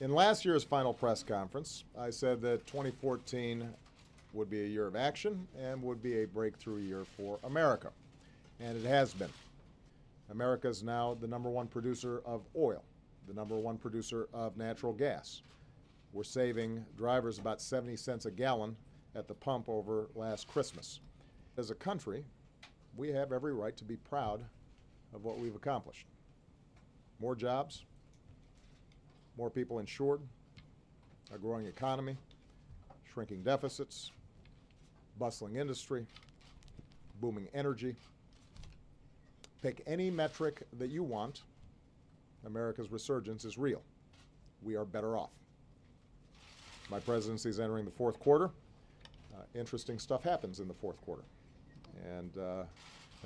In last year's final press conference, I said that 2014 would be a year of action and would be a breakthrough year for America. And it has been. America is now the #1 producer of oil, the #1 producer of natural gas. We're saving drivers about 70 cents a gallon at the pump over last Christmas. As a country, we have every right to be proud of what we've accomplished. More jobs, more people insured, a growing economy, shrinking deficits, bustling industry, booming energy. Pick any metric that you want, America's resurgence is real. We are better off. My presidency is entering the fourth quarter. Interesting stuff happens in the fourth quarter, and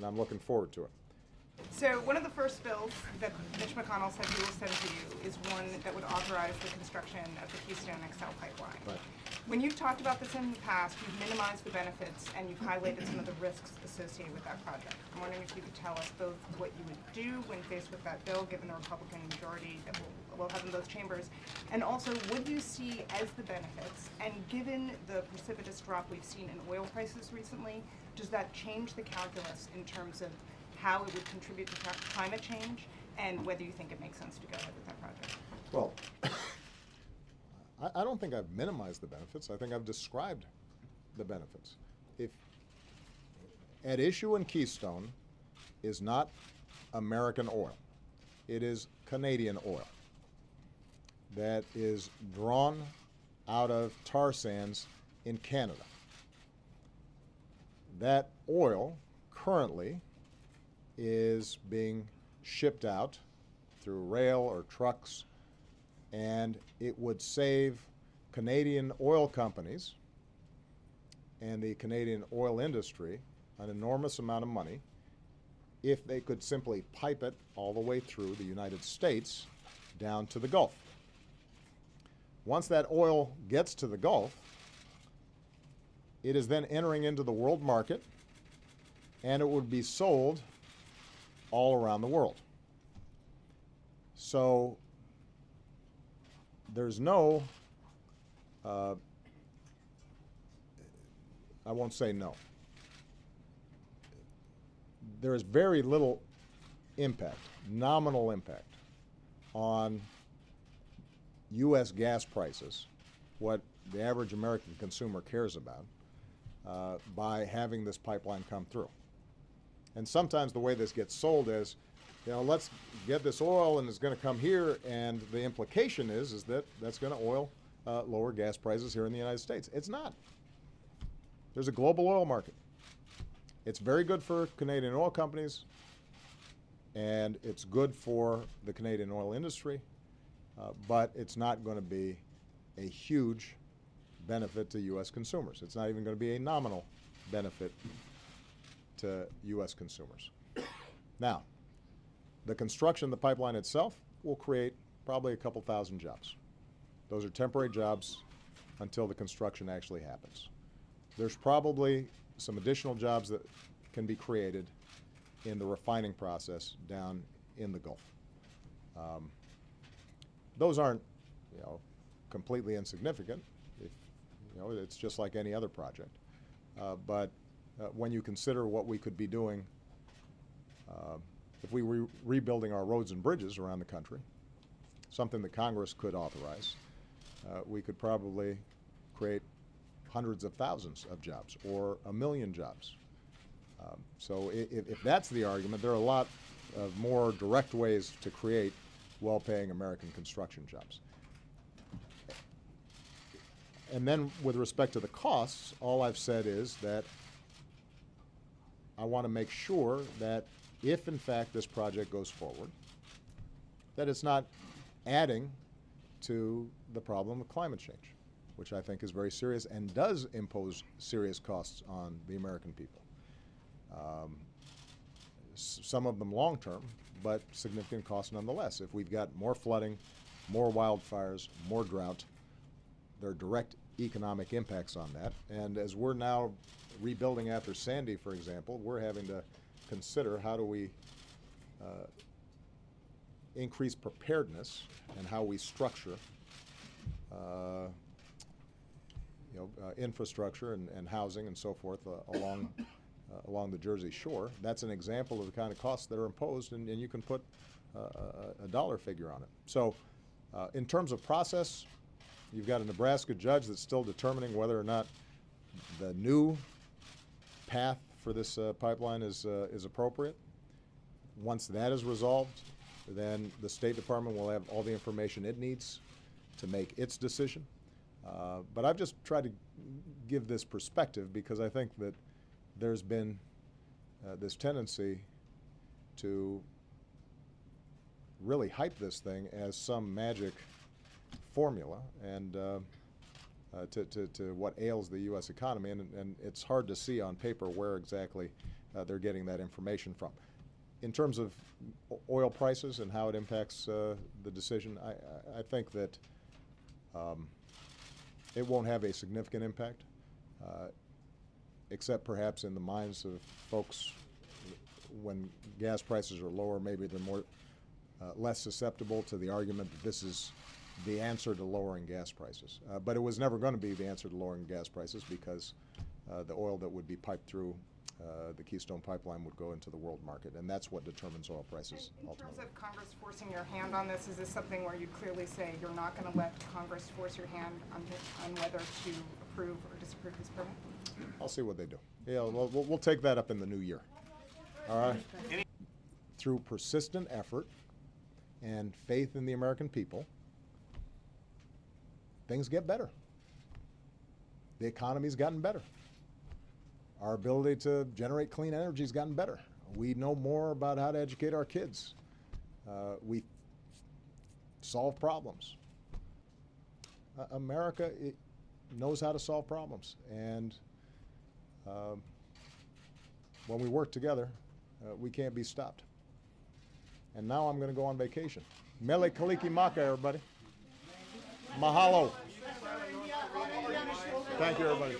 I'm looking forward to it. So one of the first bills that Mitch McConnell said he will send to you is one that would authorize the construction of the Keystone XL pipeline. Right. When you've talked about this in the past, you've minimized the benefits and you've highlighted some of the risks associated with that project. I'm wondering if you could tell us both what you would do when faced with that bill, given the Republican majority that we'll have in both chambers, and also what you see as the benefits. And given the precipitous drop we've seen in oil prices recently, does that change the calculus in terms of how it would contribute to climate change, and whether you think it makes sense to go ahead with that project? Well, I don't think I've minimized the benefits. I think I've described the benefits. If at issue in Keystone is not American oil, it is Canadian oil that is drawn out of tar sands in Canada. That oil currently is being shipped out through rail or trucks, and it would save Canadian oil companies and the Canadian oil industry an enormous amount of money if they could simply pipe it all the way through the United States down to the Gulf. Once that oil gets to the Gulf, it is then entering into the world market, and it would be sold all around the world. So there's no, I won't say no. There is very little impact, nominal impact, on U.S. gas prices, what the average American consumer cares about, by having this pipeline come through. And sometimes the way this gets sold is, let's get this oil and it's going to come here, and the implication is that that's going to lower gas prices here in the United States. It's not. There's a global oil market. It's very good for Canadian oil companies, and it's good for the Canadian oil industry, but it's not going to be a huge benefit to U.S. consumers. It's not even going to be a nominal benefit to U.S. consumers. Now, the construction of the pipeline itself will create probably a couple thousand jobs. Those are temporary jobs until the construction actually happens. There's probably some additional jobs that can be created in the refining process down in the Gulf. Those aren't, completely insignificant. It's just like any other project. But when you consider what we could be doing if we were rebuilding our roads and bridges around the country, something that Congress could authorize, we could probably create hundreds of thousands of jobs or 1 million jobs. So if that's the argument, there are a lot of more direct ways to create well-paying American construction jobs. And then with respect to the costs, all I've said is that I want to make sure that if, in fact, this project goes forward, that it's not adding to the problem of climate change, which I think is very serious and does impose serious costs on the American people. Some of them long-term, but significant costs nonetheless. If we've got more flooding, more wildfires, more drought, there are direct economic impacts on that. And as we're now rebuilding after Sandy, for example, we're having to consider how do we increase preparedness and how we structure infrastructure and housing and so forth along the Jersey Shore. That's an example of the kind of costs that are imposed, and you can put a dollar figure on it. So in terms of process, you've got a Nebraska judge that's still determining whether or not the new path for this pipeline is appropriate. Once that is resolved, then the State Department will have all the information it needs to make its decision. But I've just tried to give this perspective because I think that there's been this tendency to really hype this thing as some magic formula and to what ails the U.S. economy, and it's hard to see on paper where exactly they're getting that information from. In terms of oil prices and how it impacts the decision, I think that it won't have a significant impact, except perhaps in the minds of folks when gas prices are lower. Maybe they're more less susceptible to the argument that this is the answer to lowering gas prices. But it was never going to be the answer to lowering gas prices because the oil that would be piped through the Keystone pipeline would go into the world market, and that's what determines oil prices ultimately. In terms of Congress forcing your hand on this, is this something where you clearly say you're not going to let Congress force your hand on whether to approve or disapprove this permit? I'll see what they do. Yeah, we'll take that up in the new year. All right? Through persistent effort and faith in the American people, things get better. The economy's gotten better. Our ability to generate clean energy has gotten better. We know more about how to educate our kids. We solve problems. America knows how to solve problems, and when we work together, we can't be stopped. And now I'm going to go on vacation. Mele Kaliki Maka, everybody. Mahalo. Thank you, everybody.